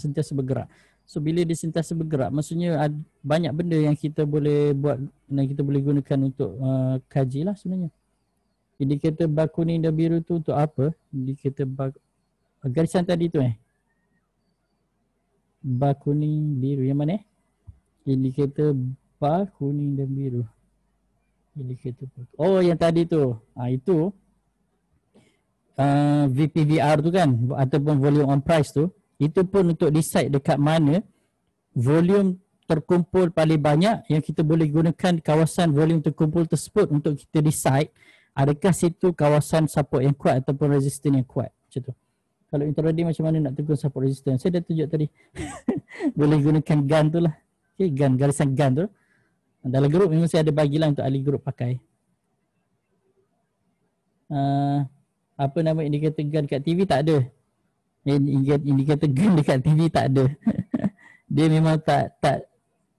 So bila dia sentiasa bergerak, maksudnya banyak benda yang kita boleh buat dan kita boleh gunakan untuk kaji lah sebenarnya. Indikator bar kuning dan biru tu untuk apa? Indikator bar garisan tadi tu bar kuning biru yang mana Indikator bar kuning dan biru. Indikator yang tadi tu. Itu VPVR tu kan, ataupun volume on price tu. Itu pun untuk decide dekat mana volume terkumpul paling banyak yang kita boleh gunakan kawasan volume terkumpul tersebut untuk kita decide adakah situ kawasan support yang kuat ataupun resistance yang kuat. Macam tu. Kalau intraday macam mana nak tegur support resistance? Saya dah tunjuk tadi. Boleh gunakan Gantt tu lah. Okay, Gantt, garisan Gantt tu. Dalam grup memang saya ada bagilah untuk ahli grup pakai. Apa nama indikator Gantt kat TV? Tak ada. Indikator Gantt dekat TV tak ada. Dia memang tak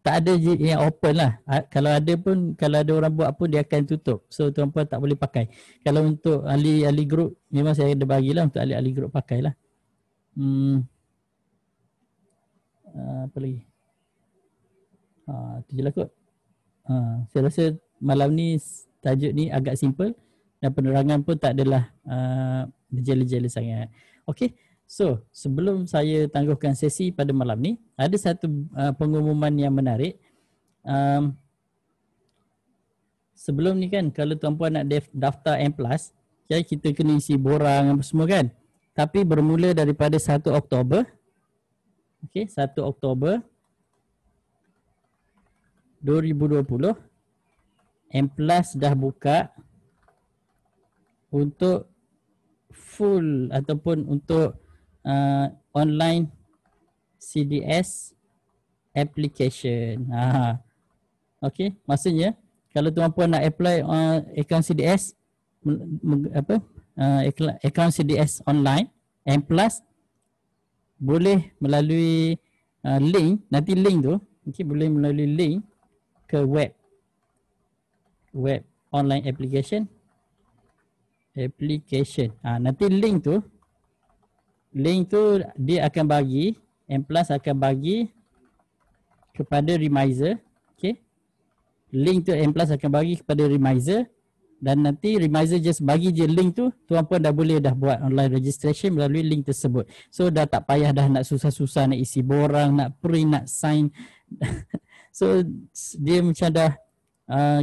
ada yang open lah. Kalau ada orang buat pun dia akan tutup. So tuan-puan tak boleh pakai. Kalau untuk ahli grup memang saya ada bagilah untuk ahli grup pakailah. Apa lagi? Tu je lah kot. Saya rasa malam ni tajuk ni agak simple dan penerangan pun tak adalah berjela-jela sangat. Okay. So, sebelum saya tangguhkan sesi pada malam ni, ada satu pengumuman yang menarik. sebelum ni kan kalau tuan-puan nak daftar M+, okay, kita kena isi borang apa semua kan. Tapi bermula daripada 1 Oktober, okay, 1 Oktober 2020, M+ dah buka untuk full ataupun untuk online CDS application. Okay, maksudnya kalau tuan-puan nak apply account CDS account CDS online M+, boleh melalui link, nanti link tu okay, boleh melalui link ke web online application. Nanti link tu dia akan bagi, M+ akan bagi kepada Remizer. Okay, link tu M+ akan bagi kepada Remizer, dan nanti Remizer just bagi je link tu, tuan-puan dah boleh buat online registration melalui link tersebut. So dah tak payah dah nak susah-susah nak isi borang, nak print, nak sign. So dia macam dah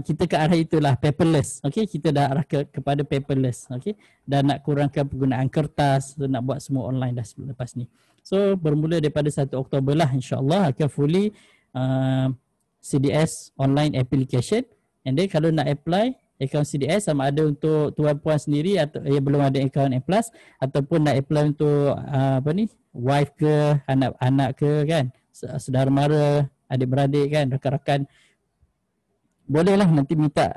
kita ke arah itulah, paperless. Okay, kita dah arah kepada paperless. Okay, dan nak kurangkan penggunaan kertas, so nak buat semua online dah lepas ni. So bermula daripada 1 Oktober lah, insyaAllah akan fully CDS online application. And then kalau nak apply account CDS, sama ada untuk tuan-puan sendiri atau belum ada account M+, ataupun nak apply untuk wife ke, anak-anak ke kan, saudara mara, adik-beradik kan, rakan-rakan, bolehlah nanti minta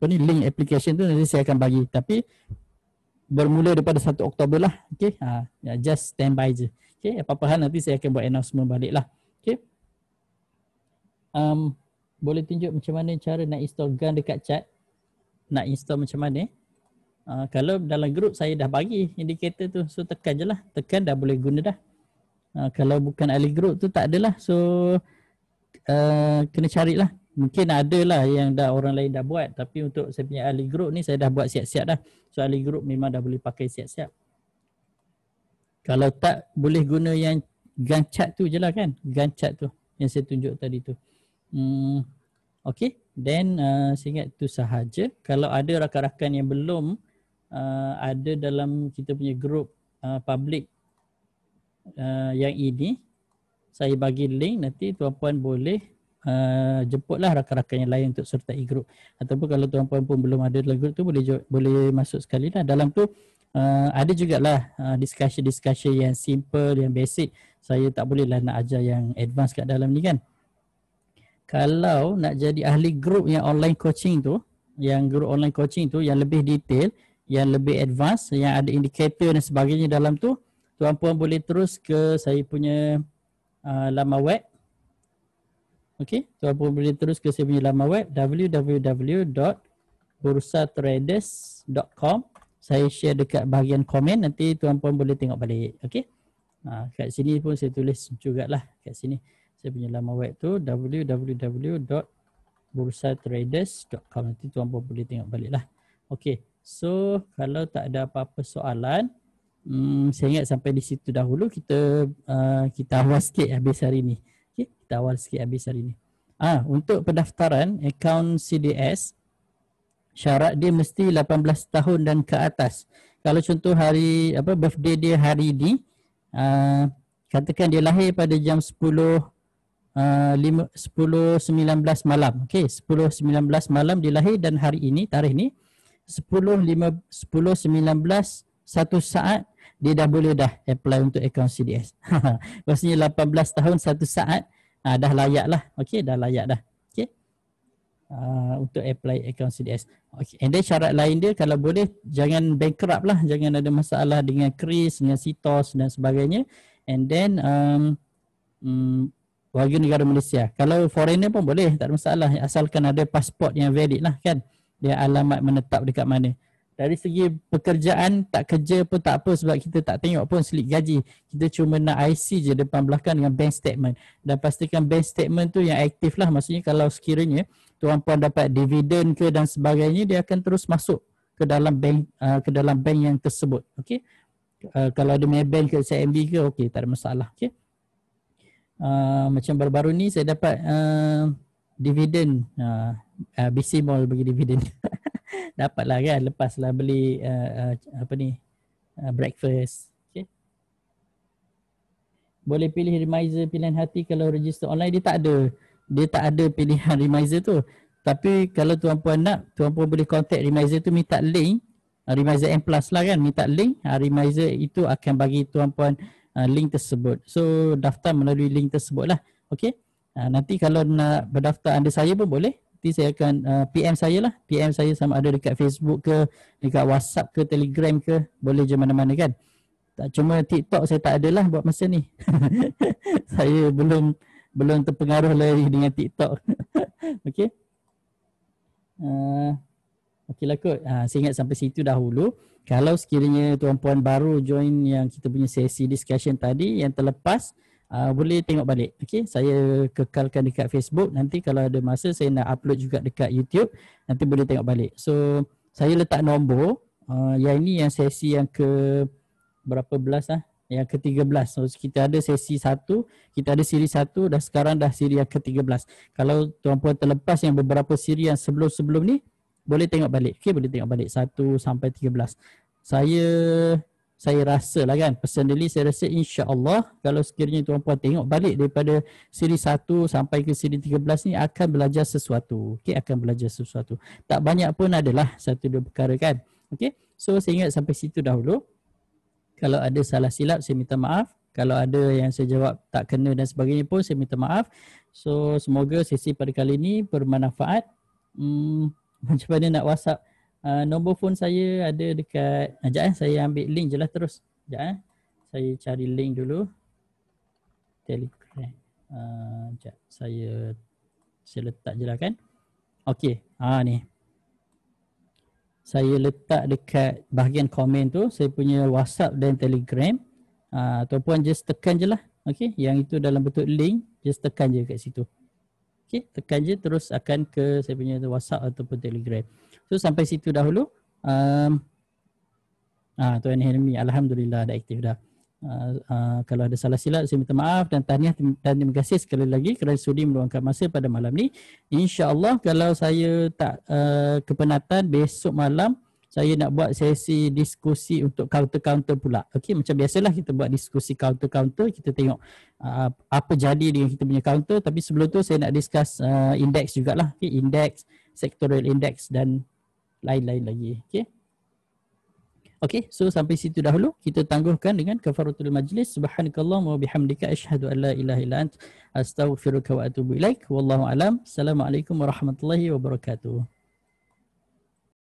link application tu, nanti saya akan bagi. Tapi bermula daripada 1 Oktober lah. Okay, just stand by je. Okay, apa-apa hal nanti saya akan buat announcement balik lah. Okay, boleh tunjuk macam mana cara nak install gun dekat chat? Nak install macam mana? Kalau dalam group saya dah bagi indikator tu, so tekan je lah, tekan dah boleh guna dah. Kalau bukan ahli group tu tak adalah, so kena carilah. Mungkin ada lah yang dah orang lain dah buat, tapi untuk saya punya ahli group ni saya dah buat siap-siap dah. So ahli group memang dah boleh pakai siap-siap. Kalau tak, boleh guna yang gun chat tu je lah kan, gun chat tu yang saya tunjuk tadi tu. Okay, then saya ingat tu sahaja. Kalau ada rakan-rakan yang belum ada dalam kita punya group public yang ini, saya bagi link, nanti tuan-puan boleh jemputlah rakan-rakan yang lain untuk sertai group. Ataupun kalau tuan-puan pun belum ada dalam group tu, boleh masuk sekali lah. Dalam tu ada jugalah discussion yang simple, yang basic. Saya tak boleh lah nak ajar yang advance kat dalam ni kan. Kalau nak jadi ahli group yang online coaching tu, yang group online coaching tu yang lebih detail, yang lebih advance, yang ada indikator dan sebagainya dalam tu, tuan-puan boleh terus ke saya punya laman web. Okey, tuan-puan boleh terus ke saya punya laman web www.bursatraders.com. Saya share dekat bahagian komen, nanti tuan-puan boleh tengok balik. Okey. Kat sini pun saya tulis jugalah kat sini. Saya punya laman web tu www.bursatraders.com. Nanti tuan-puan boleh tengok balik lah. Okey. So kalau tak ada apa-apa soalan, saya ingat sampai di situ dahulu. Kita awal sikit habis hari ni. Okay, kita awal sikit habis hari ni. Untuk pendaftaran akaun CDS, syarat dia mesti 18 tahun dan ke atas. Kalau contoh hari birthday dia hari ni, katakan dia lahir pada jam 10.19 malam. Okey, 10.19 malam dia lahir, dan hari ini, tarikh ni 10.19 1 saat dia dah boleh apply untuk akaun CDS. Maksudnya 18 tahun 1 saat dah layak lah. Okey, dah layak dah. Okey. Untuk apply akaun CDS. Okay. And then syarat lain dia, kalau boleh jangan bankrupt lah, jangan ada masalah dengan KRIS, dengan SITOS dan sebagainya. And then warga negara Malaysia. Kalau foreigner pun boleh, tak ada masalah, asalkan ada pasport yang valid lah kan. Dia alamat menetap dekat mana. Dari segi pekerjaan, tak kerja pun tak apa, sebab kita tak tengok pun slip gaji. Kita cuma nak IC je depan belakang dengan bank statement. Dan pastikan bank statement tu yang aktif lah. Maksudnya kalau sekiranya tuan-puan dapat dividen ke dan sebagainya, dia akan terus masuk ke dalam bank yang tersebut. Okey. Kalau ada Maybank ke CIMB ke, okey, tak ada masalah. Okey. Macam baru-baru ni saya dapat dividen BC Mall bagi dividen. Dapatlah kan, lepaslah beli breakfast. Okay. Boleh pilih reminder pilihan hati kalau register online. Dia tak ada pilihan reminder tu. Tapi kalau tuan puan nak, tuan puan boleh contact reminder tu, minta link. Reminder M Plus lah kan, minta link. Reminder itu akan bagi tuan puan link tersebut. So daftar melalui link tersebut lah. Okay. Nanti kalau nak berdaftar under saya pun boleh. Nanti saya akan PM saya lah. PM saya sama ada dekat Facebook ke, dekat WhatsApp ke, Telegram ke. Boleh je mana-mana kan. Tak, cuma TikTok saya tak ada lah buat masa ni. Saya belum terpengaruh lagi dengan TikTok. Okey. Okeylah kot. Saya ingat sampai situ dahulu. Kalau sekiranya tuan-puan baru join yang kita punya sesi discussion tadi yang terlepas, boleh tengok balik. Okey, saya kekalkan dekat Facebook. Nanti kalau ada masa saya nak upload juga dekat YouTube. Nanti boleh tengok balik. So, saya letak nombor. Yang ini yang sesi yang ke berapa belas yang ke-13. So kita ada sesi 1, kita ada siri 1 dan sekarang dah siri yang ke-13. Kalau tuan-puan terlepas yang beberapa siri yang sebelum-sebelum ni, boleh tengok balik. Okey, boleh tengok balik 1 sampai 13. Saya rasa lah kan, personally saya rasa insya-Allah kalau sekiranya tuan-puan tengok balik daripada siri 1 sampai ke siri 13 ni akan belajar sesuatu. Okey, akan belajar sesuatu. Tak banyak pun adalah 1-2 perkara kan. Okey. So saya ingat sampai situ dahulu. Kalau ada salah silap saya minta maaf. Kalau ada yang saya jawab tak kena dan sebagainya pun saya minta maaf. So semoga sesi pada kali ini bermanfaat. Macam mana nak WhatsApp? Nombor phone saya ada dekat, sekejap saya ambil link je lah terus. Sekejap saya cari link dulu. Telegram. Sekejap saya letak je lah kan. Okey, ni. Saya letak dekat bahagian komen tu saya punya WhatsApp dan Telegram. Tuan-puan just tekan je lah. Okey, yang itu dalam bentuk link, just tekan je kat situ. Okey, tekan je terus akan ke saya punya WhatsApp ataupun Telegram. So sampai situ dahulu. Tuan Helmi, alhamdulillah dah aktif dah. Kalau ada salah silap saya minta maaf dan tahniah dan terima kasih sekali lagi kerana sudi meluangkan masa pada malam ni. InsyaAllah kalau saya tak kepenatan, besok malam saya nak buat sesi diskusi untuk counter-counter pula. Okey, macam biasalah kita buat diskusi counter-counter, kita tengok apa jadi dengan kita punya counter, tapi sebelum tu saya nak discuss index jugalah. Okay, index, sectorial index dan lain-lain lagi. Okey. Okey, so sampai situ dahulu. Kita tangguhkan dengan kafaratul majlis. Subhanakallahumma wa bihamdika asyhadu an la ilaha illa anta astaghfiruka wa atubu ilaik. Wallahu alam. Assalamualaikum warahmatullahi wabarakatuh.